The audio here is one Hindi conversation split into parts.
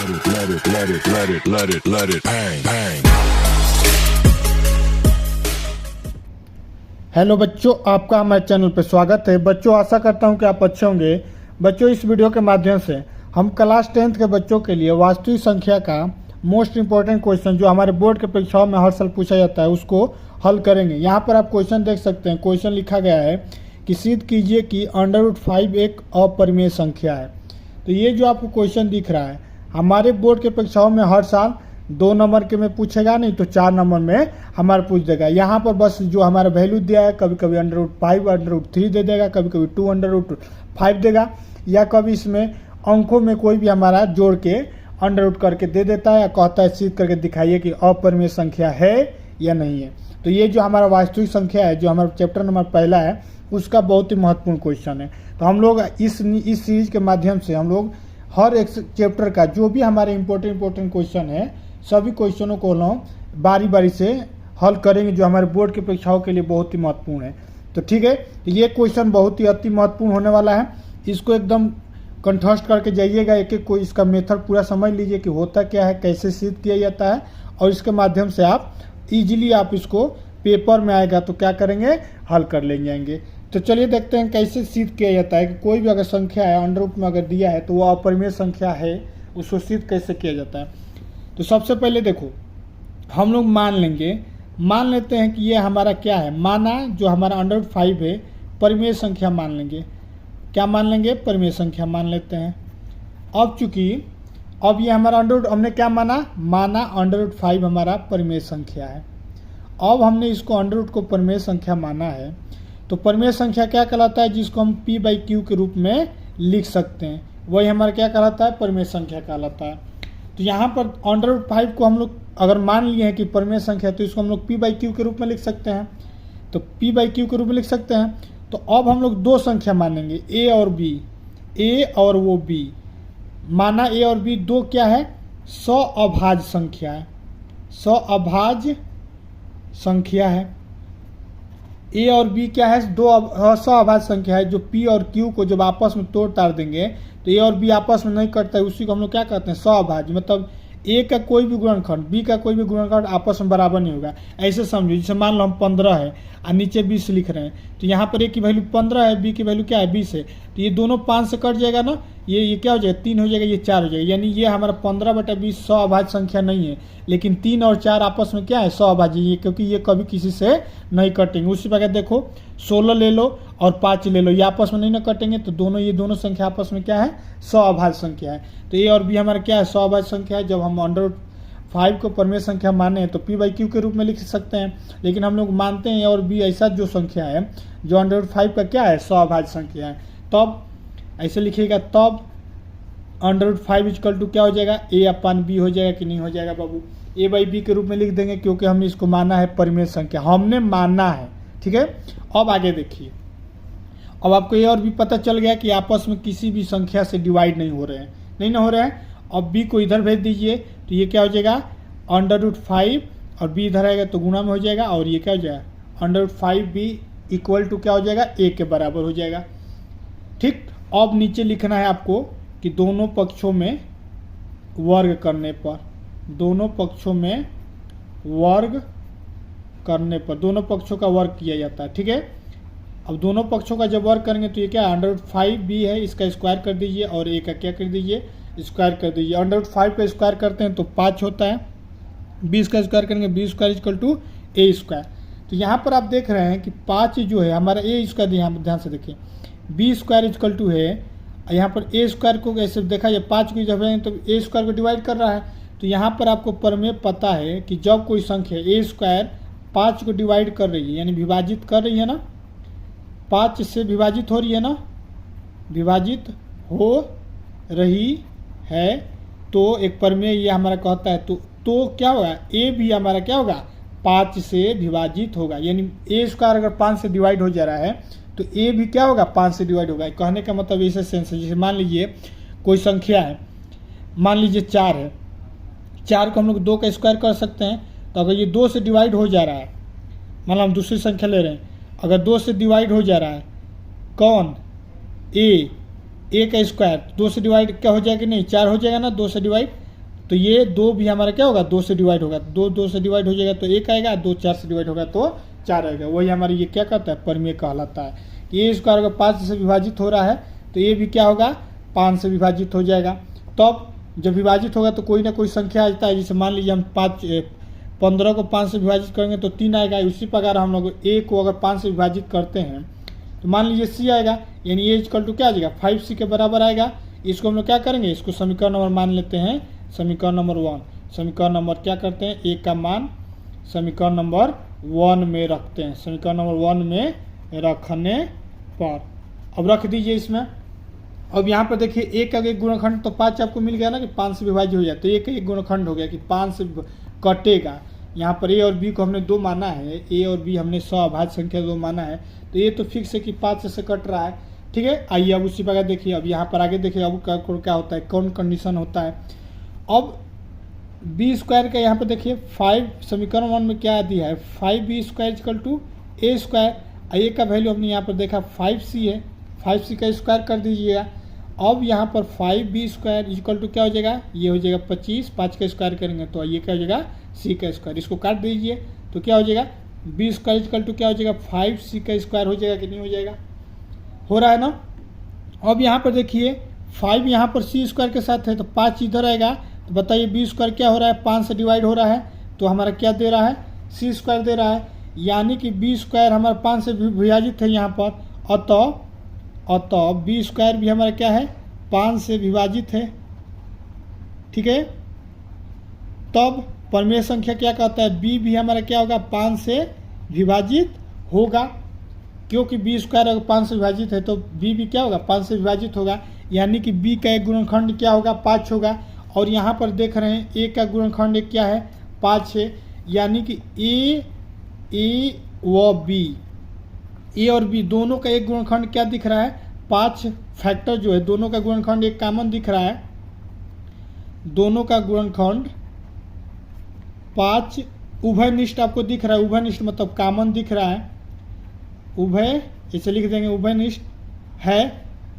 let it bang, bang. Hello बच्चों, आपका हमारे चैनल पर स्वागत है। बच्चों, आशा करता हूं कि आप अच्छे होंगे। बच्चों, इस वीडियो के माध्यम से हम क्लास 10th के बच्चों के लिए वास्तविक संख्या का मोस्ट इंपॉर्टेंट क्वेश्चन जो हमारे बोर्ड के परीक्षाओं में हर साल पूछा जाता है उसको हल करेंगे। यहाँ पर आप क्वेश्चन देख सकते हैं। क्वेश्चन लिखा गया है कि सिद्ध कीजिए कि √5 एक अपरिमेय संख्या है। तो ये जो आपको क्वेश्चन दिख रहा है हमारे बोर्ड के परीक्षाओं में हर साल 2 नंबर के में पूछेगा, नहीं तो 4 नंबर में हमारा पूछ देगा। यहाँ पर बस जो हमारा वैल्यू दिया है, कभी कभी √5 √3 दे देगा, कभी कभी 2 √5 देगा, या कभी इसमें अंकों में कोई भी हमारा जोड़ के √ करके दे देता है या कहता है सिद्ध करके दिखाइए कि अपरिमेय संख्या है या नहीं है। तो ये जो हमारा वास्तविक संख्या है, जो हमारा चैप्टर नंबर पहला है, उसका बहुत ही महत्वपूर्ण क्वेश्चन है। तो हम लोग इस सीरीज के माध्यम से हम लोग हर एक चैप्टर का जो भी हमारे इंपॉर्टेंट क्वेश्चन है, सभी क्वेश्चनों को हम बारी बारी से हल करेंगे, जो हमारे बोर्ड की परीक्षाओं के लिए बहुत ही महत्वपूर्ण है। तो ठीक है, ये क्वेश्चन बहुत ही अति महत्वपूर्ण होने वाला है। इसको एकदम कंठस्थ करके जाइएगा, एक एक को इसका मेथड पूरा समझ लीजिए कि होता क्या है, कैसे सिद्ध किया जाता है, और इसके माध्यम से आप इजीली आप इसको पेपर में आएगा तो क्या करेंगे, हल कर ले जाएंगे। तो चलिए देखते हैं कैसे सिद्ध किया जाता है कि कोई भी अगर संख्या है अंडर रूट में अगर दिया है तो वो अपरिमेय संख्या है, उसको सिद्ध कैसे किया जाता है। तो सबसे पहले देखो, हम लोग मान लेते हैं कि ये हमारा क्या है, माना जो हमारा √5 है परिमेय संख्या मान लेंगे। क्या मान लेंगे, परिमेय संख्या मान लेते हैं। अब चूंकि अब ये हमारा हमने क्या माना √5 हमारा परिमेय संख्या है। अब हमने इसको √ को परिमेय संख्या माना है, तो परिमेय संख्या क्या कहलाता है, जिसको हम P/Q के रूप में लिख सकते हैं, वही हमारा क्या कहलाता है, परिमेय संख्या कहलाता है। तो यहाँ पर √5 को हम लोग अगर मान लिए हैं कि परिमेय संख्या, तो इसको हम लोग P/Q के रूप में लिख सकते हैं। तो P/Q के रूप में लिख सकते हैं। तो अब हम लोग 2 संख्या मानेंगे, A और B, A और वो B। माना A और B 2 क्या है, सअभाज्य संख्या है, सअभाज्य संख्या है। A और B क्या है, 2 सअभाज्य संख्या है, जो P और Q को जब आपस में तोड़ ताड़ देंगे तो A और B आपस में नहीं करता है, उसी को हम लोग क्या कहते हैं, सअभाज्य। मतलब A का कोई भी गुणनखंड B का कोई भी गुणनखंड आपस में बराबर नहीं होगा। ऐसे समझो, जैसे मान लो हम 15 है और नीचे 20 लिख रहे हैं, तो यहाँ पर A की वैल्यू 15 है, B की वैल्यू क्या है, 20 है, तो ये दोनों 5 से कट जाएगा ना, ये क्या हो जाएगा, 3 हो जाएगा, ये 4 हो जाएगा। यानी ये हमारा 15/20 सअभाज्य संख्या नहीं है, लेकिन 3 और 4 आपस में क्या है, सअभाज्य, ये क्योंकि ये कभी किसी से नहीं कटेंगे। उसी प्रकार देखो 16 ले लो और 5 ले लो, ये आपस में नहीं ना कटेंगे, तो ये दोनों संख्या आपस में क्या है, सअभाज्य संख्या है। तो A और B हमारा क्या है, सअभाज्य संख्या है। जब हम √5 को परिमेय संख्या माने हैं तो P/Q के रूप में लिख सकते हैं, लेकिन हम लोग मानते हैं A और B ऐसा जो संख्या है जो √5 का क्या है, सअभाज्य संख्या है। तब ऐसे लिखिएगा, तब √5 इक्वल टू क्या हो जाएगा, A/B हो जाएगा कि नहीं हो जाएगा बाबू, A/B के रूप में लिख देंगे, क्योंकि हमने इसको माना है परिमेय संख्या, हमने माना है। ठीक है, अब आगे देखिए, अब आपको A और B पता चल गया कि आपस में किसी भी संख्या से डिवाइड नहीं हो रहे हैं। अब B को इधर भेज दीजिए, तो ये क्या हो जाएगा, √5 और B इधर आएगा तो गुणा में हो जाएगा, और ये क्या हो जाएगा, √5B इक्वल टू क्या हो जाएगा, A के बराबर हो जाएगा। ठीक, अब नीचे लिखना है आपको कि दोनों पक्षों में वर्ग करने पर, दोनों पक्षों का वर्ग किया जाता है। ठीक है, अब दोनों पक्षों का जब वर्ग करेंगे तो ये क्या, √5B है, इसका स्क्वायर कर दीजिए, और A का क्या कर दीजिए, स्क्वायर कर दीजिए। √5 का स्क्वायर करते हैं तो 5 होता है, 20 का स्क्वायर करेंगे, B square equal to A square. तो यहाँ पर आप देख रहे हैं कि 5 जो है हमारा A स्क्वायर, ध्यान से देखिए, B स्क्वायर इक्वल टू है, यहाँ पर A स्क्वायर को ऐसे देखा जाए 5 की जब है तो A स्क्वायर को डिवाइड कर रहा है। तो यहाँ पर आपको प्रमेय पता है कि जब कोई संख्या A स्क्वायर 5 को डिवाइड कर रही है, यानी विभाजित कर रही है ना, 5 से विभाजित हो रही है ना, विभाजित हो रही है, तो एक प्रमेय ये हमारा कहता है, तो क्या होगा, A भी हमारा क्या होगा, 5 से विभाजित होगा। यानी A स्क्वायर अगर 5 से डिवाइड हो जा रहा है तो A भी क्या होगा, 5 से डिवाइड होगा। कहने का मतलब ऐसे सेंस है, जैसे मान लीजिए कोई संख्या है, मान लीजिए 4 है, 4 को हम लोग 2 का स्क्वायर कर सकते हैं। तो अगर ये 2 से डिवाइड हो जा रहा है, मान लो हम दूसरी संख्या ले रहे हैं, अगर 2 से डिवाइड हो जा रहा है, कौन, A का स्क्वायर 2 से डिवाइड क्या हो जाएगा, नहीं 4 हो जाएगा ना, 2 से डिवाइड, तो ये 2 भी हमारा क्या होगा, 2 से डिवाइड होगा, 2 से डिवाइड हो जाएगा तो 1 आएगा, 2 4 से डिवाइड होगा तो 4 आएगा। वही हमारा ये क्या करता है, परिमेय कहलाता है। ये स्क्वायर अगर 5 से विभाजित हो रहा है तो ये भी क्या होगा, 5 से विभाजित हो जाएगा। तब जब विभाजित होगा तो कोई ना कोई संख्या आता है, जैसे मान लीजिए हम 15 को 5 से विभाजित करेंगे तो 3 आएगा। उसी प्रकार हम लोग a को अगर 5 से विभाजित करते हैं तो मान लीजिए c आएगा, यानी a इक्वल टू क्या आ जाएगा, 5c के बराबर आएगा। इसको हम लोग क्या करेंगे, इसको समीकरण नंबर मान लेते हैं, समीकरण नंबर 1। समीकरण नंबर क्या करते हैं, a का मान समीकरण नंबर 1 में रखते हैं, समीकरण नंबर 1 में रखने पर अब रख दीजिए इसमें। अब यहाँ पर देखिए a का एक गुणनखंड तो 5 आपको मिल गया ना कि 5 से विभाजित हो जाए, तो a का एक गुणनखंड हो गया कि 5 से कटेगा। यहाँ पर a और b को हमने 2 माना है, a और b हमने सअभाज्य संख्या 2 माना है, तो ये तो फिक्स है कि 5 से कट रहा है। ठीक है, आइए अब उसी प्रकार देखिए, अब यहाँ पर आगे देखिए अब क्या होता है, कौन कंडीशन होता है। अब बी स्क्वायर का यहाँ पर देखिए 5 समीकरण 1 में क्या दिया है, 5b square equal to a square. a का वैल्यू हमने यहाँ पर देखा 5c है, 5c का स्क्वायर कर दीजिएगा। अब यहाँ पर 5b स्क्वायर इक्वल टू क्या हो जाएगा, ये हो जाएगा 25, 5 का स्क्वायर करेंगे तो ये क्या हो जाएगा, c का स्क्वायर। इसको काट दीजिए तो क्या हो जाएगा, b स्क्वायर इक्वल टू क्या हो जाएगा, 5c का स्क्वायर हो जाएगा कि नहीं हो जाएगा, हो रहा है ना। अब यहाँ पर देखिए 5 यहाँ पर c स्क्वायर के साथ है तो 5 इधर आएगा, तो बताइए b स्क्वायर क्या हो रहा है, 5 से डिवाइड हो रहा है तो हमारा क्या दे रहा है, c स्क्वायर दे रहा है, यानी कि b स्क्वायर हमारा 5 से विभाजित है यहाँ पर, अतः b स्क्वायर भी हमारा क्या है, 5 से विभाजित है। ठीक है, तब परिमेय संख्या क्या कहता है, b भी हमारा क्या होगा, 5 से विभाजित होगा, क्योंकि b स्क्वायर अगर 5 से विभाजित है तो b भी क्या होगा, 5 से विभाजित होगा, यानी कि b का एक गुणनखंड क्या होगा, 5 होगा। और यहाँ पर देख रहे हैं a का गुणनखंड क्या है, 5 है, यानी कि a व b, a और b दोनों का एक गुणनखंड क्या दिख रहा है, 5 फैक्टर जो है दोनों का गुणनखंड एक कॉमन दिख रहा है, दोनों का गुणनखंड 5 उभयनिष्ठ आपको दिख रहा है, उभयनिष्ठ मतलब कॉमन दिख रहा है, उभय इसे लिख देंगे उभयनिष्ठ है।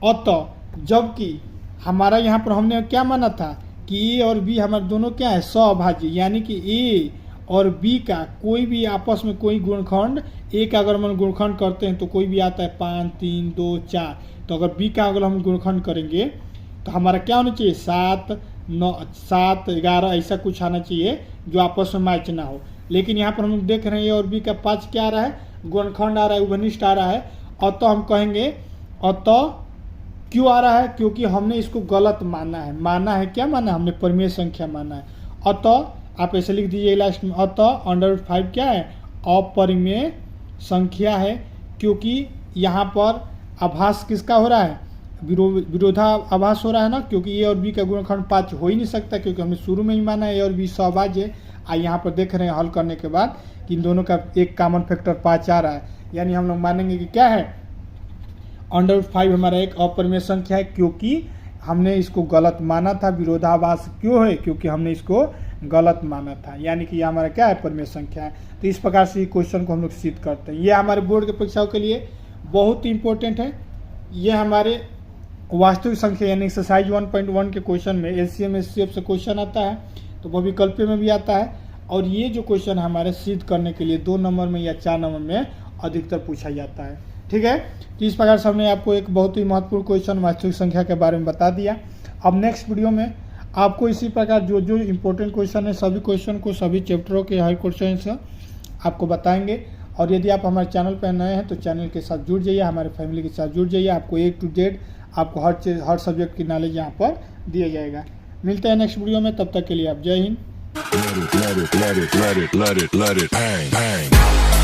अतः जबकि हमारा यहाँ पर हमने क्या माना था कि a और b हमारे दोनों क्या है, सअभाज्य, यानी कि a और b का कोई भी आपस में कोई गुणनखंड, a का अगर हम गुणनखंड करते हैं तो कोई भी आता है 5 3 2 4, तो अगर b का अगर हम गुणनखंड करेंगे तो हमारा क्या होना चाहिए, 7 9 7 11 ऐसा कुछ आना चाहिए जो आपस में मैच ना हो। लेकिन यहाँ पर हम देख रहे हैं a और b का 5 क्या आ रहा है, गुणनखंड आ रहा है, उभयनिष्ठ आ रहा है। अतः हम कहेंगे, अतः क्यों आ रहा है, क्योंकि हमने इसको गलत माना है। माना है क्या माना है, हमने परिमेय संख्या माना है। अतः आप ऐसे लिख दीजिए लास्ट में, अतः √5 क्या है, अपरिमेय संख्या है, क्योंकि यहाँ पर आभास किसका हो रहा है, विरोधाभास हो रहा है ना, क्योंकि a और b का गुणनखंड 5 हो ही नहीं सकता, क्योंकि हमने शुरू में ही माना है a और b सअभाज्य है। यहाँ पर देख रहे हैं हल करने के बाद कि इन दोनों का एक कॉमन फैक्टर 5 आ रहा है, यानी हम लोग मानेंगे कि क्या है, √5 हमारा एक अपरिमेय संख्या है, क्योंकि हमने इसको गलत माना था। विरोधाभास क्यों है, क्योंकि हमने इसको गलत माना था, यानी कि यह हमारा क्या है, परिमेय संख्या है। तो इस प्रकार से क्वेश्चन को हम लोग सिद्ध करते हैं। ये हमारे बोर्ड के परीक्षाओं के लिए बहुत ही इंपॉर्टेंट है। ये हमारे वास्तविक संख्या यानी एक्सरसाइज 1.1 के क्वेश्चन में LCM SCF से क्वेश्चन आता है, तो वो विकल्प में भी आता है। और ये जो क्वेश्चन हमारे सिद्ध करने के लिए 2 नंबर में या 4 नंबर में अधिकतर पूछा जाता है। ठीक है, तो इस प्रकार से हमने आपको एक बहुत ही महत्वपूर्ण क्वेश्चन वास्तविक संख्या के बारे में बता दिया। अब नेक्स्ट वीडियो में आपको इसी प्रकार जो जो इम्पोर्टेंट क्वेश्चन है, सभी क्वेश्चन को, सभी चैप्टरों के हर क्वेश्चन आपको बताएंगे। और यदि आप हमारे चैनल पर नए हैं तो चैनल के साथ जुड़ जाइए, हमारे फैमिली के साथ जुड़ जाइए। आपको A to Z आपको हर सब्जेक्ट की नॉलेज यहाँ पर दिया जाएगा। मिलते हैं नेक्स्ट वीडियो में, तब तक के लिए आप जय Hind. Let it bang, bang.